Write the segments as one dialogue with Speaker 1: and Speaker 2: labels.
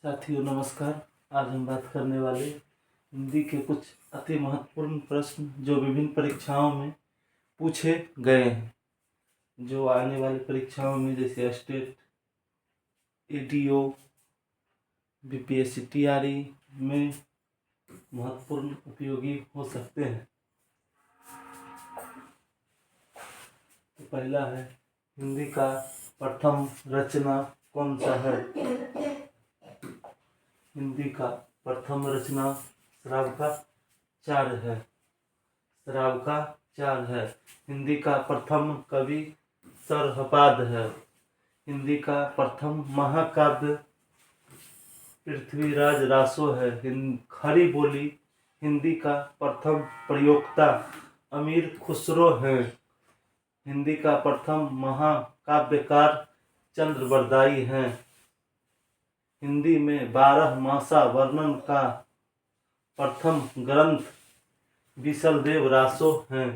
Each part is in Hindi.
Speaker 1: साथियों नमस्कार। आज हम बात करने वाले हिंदी के कुछ अति महत्वपूर्ण प्रश्न जो विभिन्न परीक्षाओं में पूछे गए हैं, जो आने वाली परीक्षाओं में जैसे स्टेट, एडीओ, बीपीएससी, टीआरई में महत्वपूर्ण उपयोगी हो सकते हैं। तो पहला है, हिंदी का प्रथम रचना कौन सा है? हिंदी का प्रथम रचना श्रावकाचार्य है। श्रावकाचार्य है। हिंदी का प्रथम कवि सरहपाद है। हिंदी का प्रथम महाकाव्य पृथ्वीराज रासो है। खड़ी बोली हिंदी का प्रथम प्रयोक्ता अमीर खुसरो है। हिंदी का प्रथम महाकाव्यकार चंद्रबरदाई हैं। हिंदी में 12 मासा वर्णन का प्रथम ग्रंथ विशलदेव रासो हैं।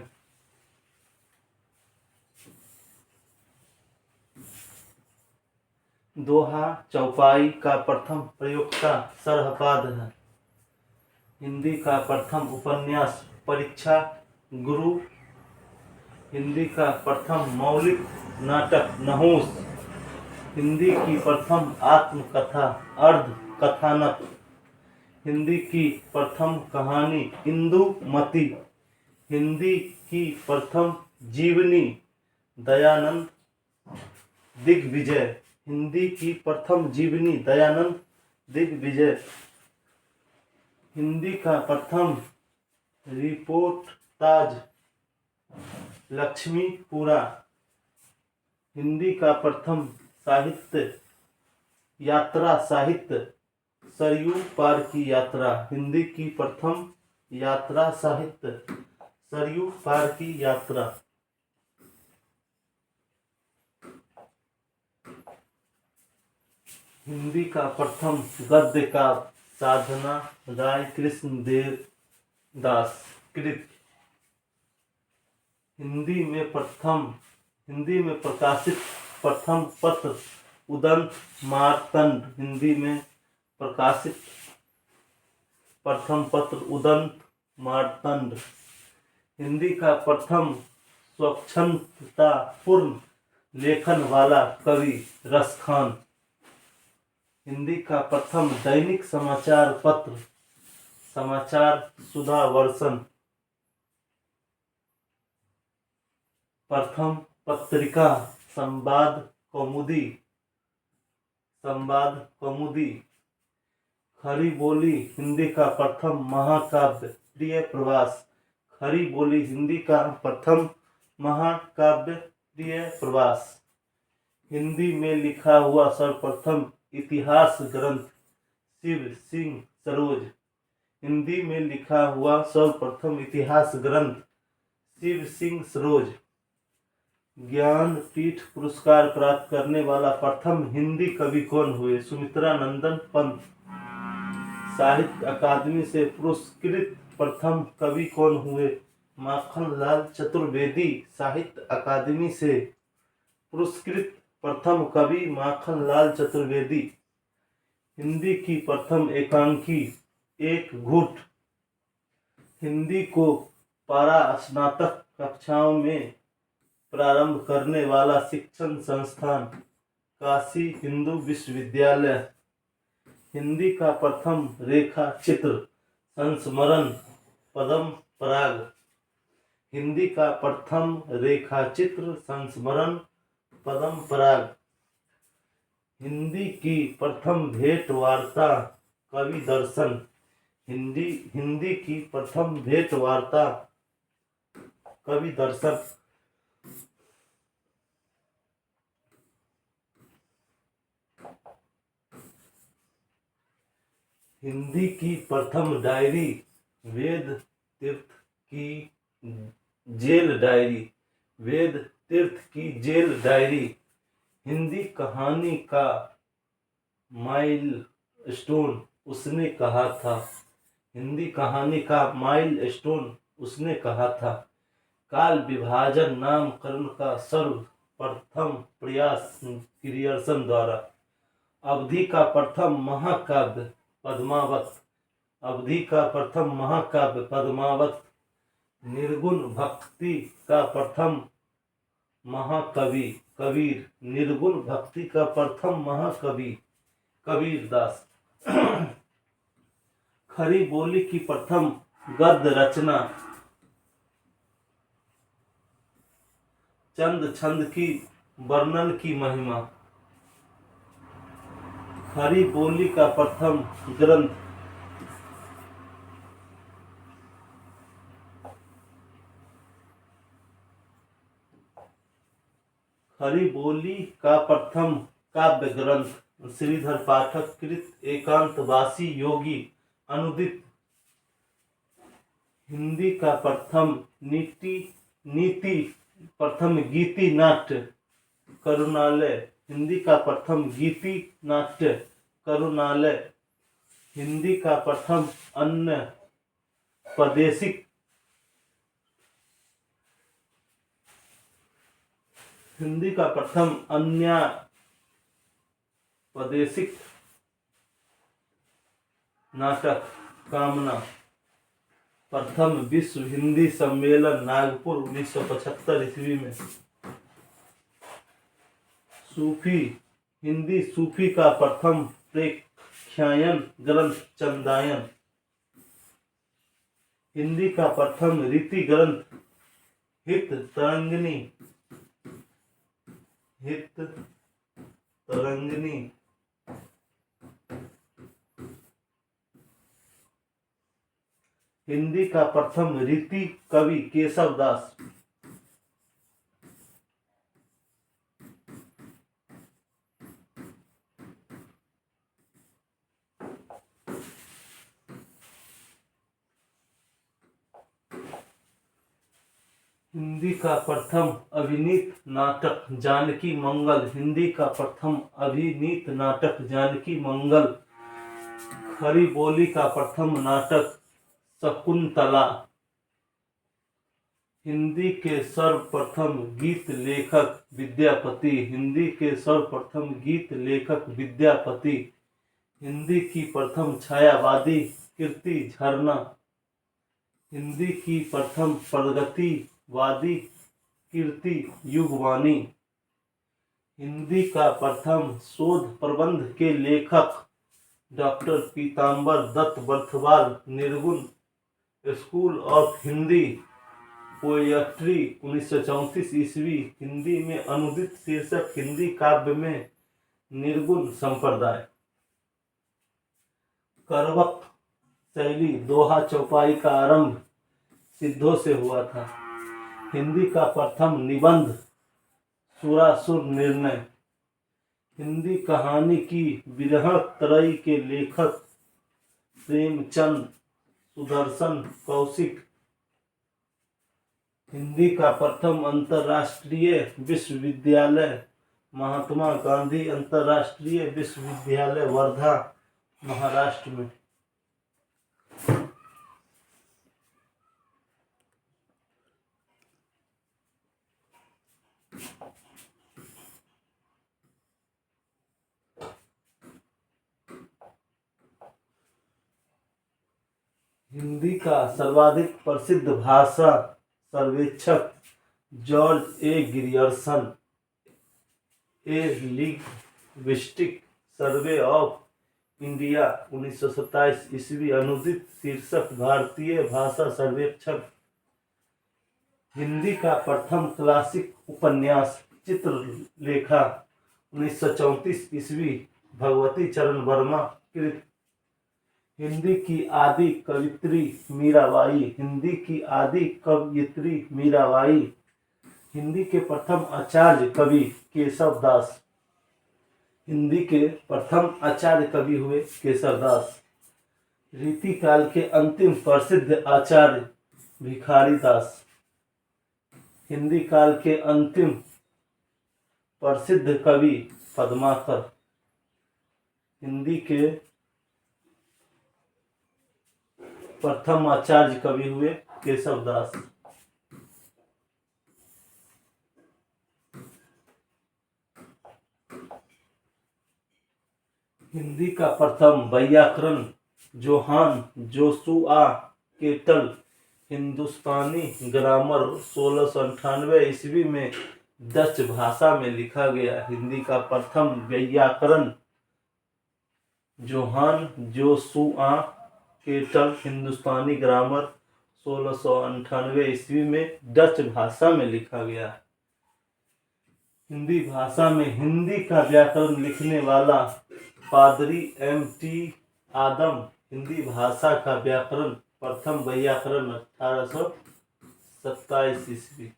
Speaker 1: दोहा चौपाई का प्रथम प्रयोक्ता सरहपाद है। हिंदी का प्रथम उपन्यास परीक्षा गुरु। हिंदी का प्रथम मौलिक नाटक नहुस। हिंदी की प्रथम आत्मकथा अर्ध कथानक। हिंदी की प्रथम कहानी इंदुमती। हिंदी की प्रथम जीवनी दयानंद दिग्विजय। हिंदी की प्रथम जीवनी दयानंद दिग्विजय। हिंदी का प्रथम रिपोर्टाज लक्ष्मीपुरा। हिंदी का प्रथम साहित्य यात्रा साहित्य सरयू पार की यात्रा। हिंदी की प्रथम यात्रा साहित्य सरयू पार की यात्रा। हिंदी का प्रथम गद्य का साधना राय कृष्णदेव दास कृत। हिंदी में प्रकाशित प्रथम पत्र उदंत मार्तंड। हिंदी में प्रकाशित प्रथम पत्र उदंत मार्तंड। हिंदी का प्रथम स्वच्छंदता पूर्ण लेखन वाला कवि रसखान। हिंदी का प्रथम दैनिक समाचार पत्र समाचार सुधा वर्षन। प्रथम पत्रिका संवाद कौमुदी। खरी बोली हिंदी का प्रथम महाकाव्य प्रिय प्रवास। खरी बोली हिंदी का प्रथम महाकाव्य प्रिय प्रवास। हिंदी में लिखा हुआ सर्वप्रथम इतिहास ग्रंथ शिव सिंह सरोज। हिंदी में लिखा हुआ सर्वप्रथम इतिहास ग्रंथ शिव सिंह सरोज। ज्ञानपीठ पुरस्कार प्राप्त करने वाला प्रथम हिंदी कवि कौन हुए? सुमित्रा नंदन पंत। साहित्य अकादमी से पुरस्कृत प्रथम कवि कौन हुए? माखनलाल चतुर्वेदी। साहित्य अकादमी से पुरस्कृत प्रथम कवि माखनलाल चतुर्वेदी। हिंदी की प्रथम एकांकी एक घुट। हिंदी को पारा स्नातक कक्षाओं में प्रारंभ करने वाला शिक्षण संस्थान काशी हिंदू विश्वविद्यालय। हिंदी का प्रथम रेखा चित्र संस्मरण पद्म पराग। हिंदी का प्रथम रेखा चित्र संस्मरण पद्म पराग। हिंदी की प्रथम भेंट वार्ता कवि दर्शन। हिंदी की प्रथम भेंट वार्ता कवि दर्शन। हिंदी की प्रथम डायरी वेद तीर्थ की जेल डायरी। वेद तीर्थ की जेल डायरी। हिंदी कहानी का माइलस्टोन उसने कहा था। हिंदी कहानी का माइलस्टोन उसने कहा था। काल विभाजन नामकरण का सर्वप्रथम प्रयास ग्रियर्सन द्वारा। अवधि का प्रथम महाकाव्य पद्मावत। अवधि का प्रथम महाकाव्य पद्मावत। निर्गुण भक्ति का प्रथम महाकवि कबीर। निर्गुण भक्ति का प्रथम महाकवि कबीरदास। खरी बोली की प्रथम गद्य रचना चंद छंद की वर्णन की महिमा। खरी बोली का प्रथम ग्रंथ खरी बोली का प्रथम काव्य ग्रंथ श्रीधर पाठक कृत एकांतवासी योगी अनुदित। हिंदी का प्रथम नीति प्रथम गीति नाट्य करुणालय। हिंदी का प्रथम गीति नाट्य करुणालय। हिंदी का प्रथम अन्य प्रादेशिक हिंदी का प्रथम अन्य प्रादेशिक नाटक कामना। प्रथम विश्व हिंदी सम्मेलन नागपुर 1975 ईस्वी में। सूफी हिंदी सूफी का प्रथम प्रेक्षायन ग्रंथ चंदायन। हिंदी का प्रथम रीति ग्रंथ हित तरंगिणी। हित तरंगिणी। हिंदी का प्रथम रीति कवि केशवदास। हिंदी का प्रथम अभिनीत नाटक जानकी मंगल। हिंदी का प्रथम अभिनीत नाटक जानकी मंगल। खरी बोली का प्रथम नाटक शकुंतला। हिंदी के सर्वप्रथम गीत लेखक विद्यापति। हिंदी के सर्वप्रथम गीत लेखक विद्यापति। हिंदी की प्रथम छायावादी कृति झरना। हिंदी की प्रथम प्रगतिवादी कृति युगवाणी। हिंदी का प्रथम शोध प्रबंध के लेखक डॉक्टर पीताम्बर दत्त बर्थवाल। निर्गुण स्कूल ऑफ हिंदी पोएट्री 1934 ईस्वी। हिंदी में अनुदित शीर्षक हिंदी काव्य में निर्गुण संप्रदाय। करवक शैली दोहा चौपाई का आरंभ सिद्धों से हुआ था। हिंदी का प्रथम निबंध सुरासुर निर्णय। हिंदी कहानी की विरह त्रयी के लेखक प्रेमचंद सुदर्शन कौशिक। हिंदी का प्रथम अंतर्राष्ट्रीय विश्वविद्यालय महात्मा गांधी अंतर्राष्ट्रीय विश्वविद्यालय वर्धा महाराष्ट्र में। हिंदी का सर्वाधिक प्रसिद्ध भाषा सर्वेक्षक George A Grierson. A linguistic survey of India 1927 ईस्वी। अनुदित शीर्षक भारतीय भाषा सर्वेक्षण। हिंदी का प्रथम क्लासिक उपन्यास चित्रलेखा 1934 ईस्वी भगवती चरण वर्मा कृत। हिंदी की आदि कवियत्री मीराबाई। हिंदी की आदि कवियत्री मीराबाई। हिंदी के प्रथम आचार्य कवि केशवदास। हिंदी के प्रथम आचार्य कवि हुए केशवदास। रीति काल के अंतिम प्रसिद्ध आचार्य भिखारी दास। हिंदी काल के अंतिम प्रसिद्ध कवि पद्माकर। हिंदी के प्रथम आचार्य कवि हुए केशवदास। हिंदी का प्रथम वैयाकरण जोहान जोशुआ केटल, हिंदुस्तानी ग्रामर 1698 ईस्वी में डच भाषा में लिखा गया। हिंदी का प्रथम वैयाकरण जोहान जोशुआ केटल, हिंदुस्तानी ग्रामर 1698 ईस्वी में डच भाषा में लिखा गया। हिंदी भाषा में हिंदी का व्याकरण लिखने वाला पादरी M.T. आदम। हिंदी भाषा का व्याकरण प्रथम वैयाकरण 1827 ईस्वी।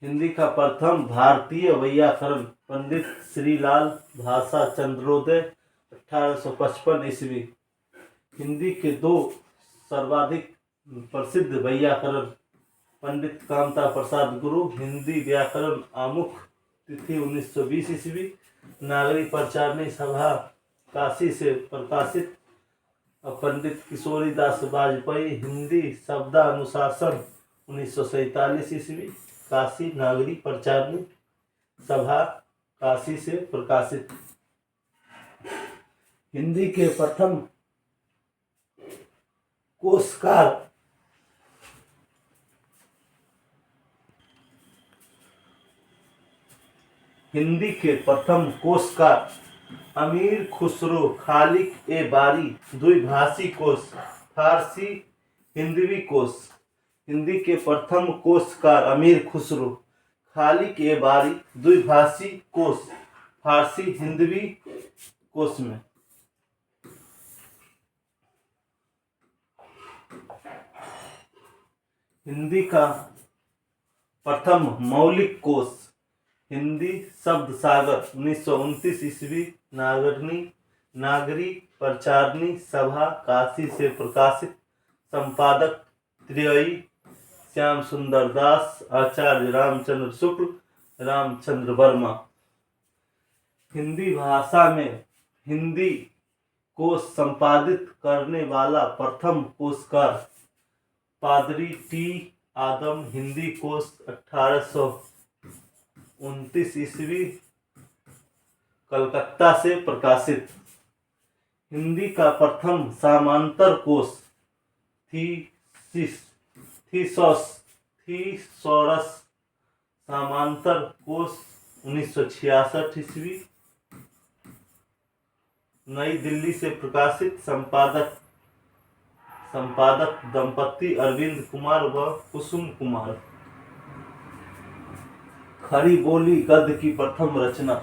Speaker 1: हिंदी का प्रथम भारतीय वैयाकरण पंडित श्रीलाल भाषा चंद्रोदय 1855 ईस्वी। हिंदी के दो सर्वाधिक प्रसिद्ध वैयाकरण पंडित कामता प्रसाद गुरु, हिंदी व्याकरण आमुख, तिथि 1920 ईस्वी। नागरी प्रचारणी सभा काशी से प्रकाशित। पंडित किशोरी दास वाजपेयी, हिंदी शब्दानुशासन 1947 ईस्वी। काशी नागरी प्रचारणी सभा काशी से प्रकाशित। हिंदी के प्रथम कोशकार हिंदी के प्रथम कोशकार अमीर खुसरो खालिक ए बारी, द्विभाषी कोश, फारसी हिंदवी कोश। हिंदी के प्रथम कोशकार अमीर खुसरो खालिक ए बारी, द्विभाषी कोश, फारसी हिंदवी कोश में। हिंदी का प्रथम मौलिक कोश हिंदी शब्द सागर 1929 ईस्वी। नागरी प्रचारणी सभा काशी से प्रकाशित। संपादक त्रियी श्याम सुंदर दास, आचार्य रामचंद्र शुक्ल, रामचंद्र वर्मा। हिंदी भाषा में हिंदी कोश संपादित करने वाला प्रथम कोशकार पादरी T. आदम, हिंदी कोश 1829 ईस्वी, कलकत्ता से प्रकाशित। हिंदी का प्रथम समांतर कोश थीसॉरस समांतर कोश 1966 ईस्वी, नई दिल्ली से प्रकाशित। संपादक दंपति अरविंद कुमार व कुसुम कुमार। खड़ी बोली गद्य की प्रथम रचना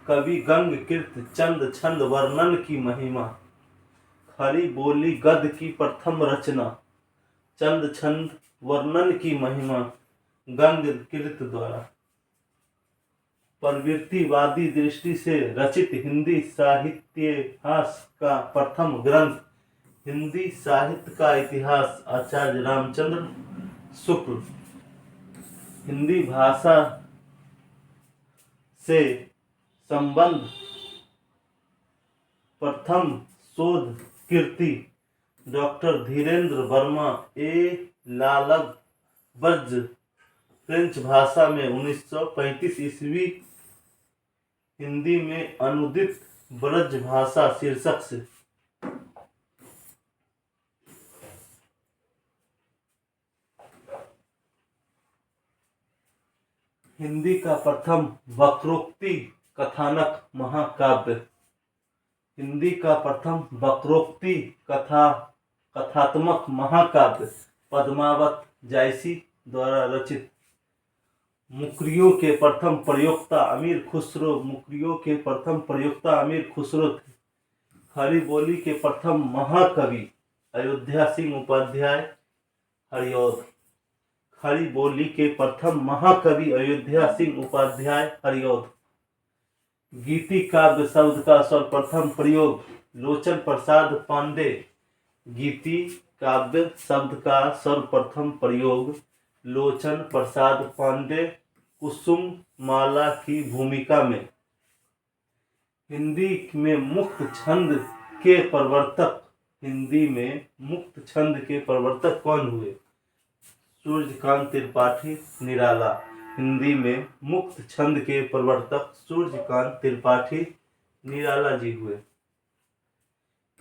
Speaker 1: कवि गंग कीर्त चंद छंद वर्णन की महिमा। खड़ी बोली गद्य की प्रथम रचना चंद छंद वर्णन की महिमा गंग कीर्त द्वारा। प्रवृत्तिवादी दृष्टि से रचित हिंदी साहित्यास का प्रथम ग्रंथ हिंदी साहित्य का इतिहास, आचार्य रामचंद्र शुक्ल। हिंदी भाषा से संबंध प्रथम शोध कीर्ति डॉक्टर धीरेन्द्र वर्मा ए लालग ब्रज, फ्रेंच भाषा में 1935 ईस्वी। हिंदी में अनुदित ब्रज भाषा शीर्षक से। हिंदी का प्रथम वक्रोक्ति कथानक महाकाव्य। हिंदी का प्रथम वक्रोक्ति कथात्मक महाकाव्य पद्मावत जायसी द्वारा रचित। मुकरियों के प्रथम प्रयोक्ता अमीर खुसरो थे। खड़ी बोली के प्रथम महाकवि अयोध्या सिंह उपाध्याय हरिऔध। खड़ी बोली के प्रथम महाकवि अयोध्या सिंह उपाध्याय हरिऔध। गीति काव्य शब्द का सर्वप्रथम प्रयोग लोचन प्रसाद पांडे। गीति काव्य शब्द का सर्वप्रथम प्रयोग लोचन प्रसाद पांडे कुसुम माला की भूमिका में। हिंदी में मुक्त छंद के प्रवर्तक कौन हुए? सूर्यकांत त्रिपाठी निराला। हिंदी में मुक्त छंद के प्रवर्तक सूर्यकांत त्रिपाठी निराला जी हुए।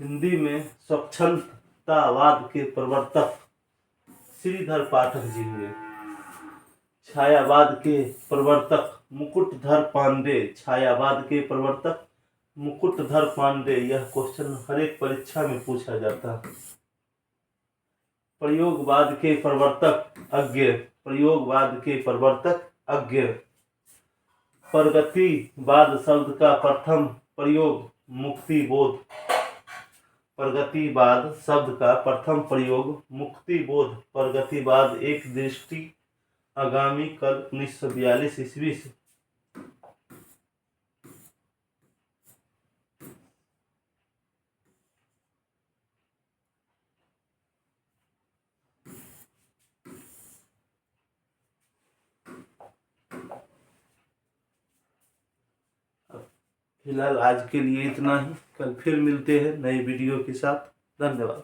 Speaker 1: हिंदी में स्वच्छंदतावाद के प्रवर्तक श्रीधर पाठक जी हुए। छायावाद के प्रवर्तक मुकुटधर पांडे। छायावाद के प्रवर्तक मुकुटधर पांडे। यह क्वेश्चन हर एक परीक्षा में पूछा जाता है। प्रयोगवाद के प्रवर्तक अज्ञे। प्रयोगवाद के प्रवर्तक अज्ञे। प्रगतिवाद शब्द का प्रथम प्रयोग मुक्तिबोध। प्रगतिवाद शब्द का प्रथम प्रयोग मुक्तिबोध। प्रगतिवाद एक दृष्टि आगामी कल 1942 ईस्वी से। फिलहाल आज के लिए इतना ही। कल फिर मिलते हैं नए वीडियो के साथ। धन्यवाद।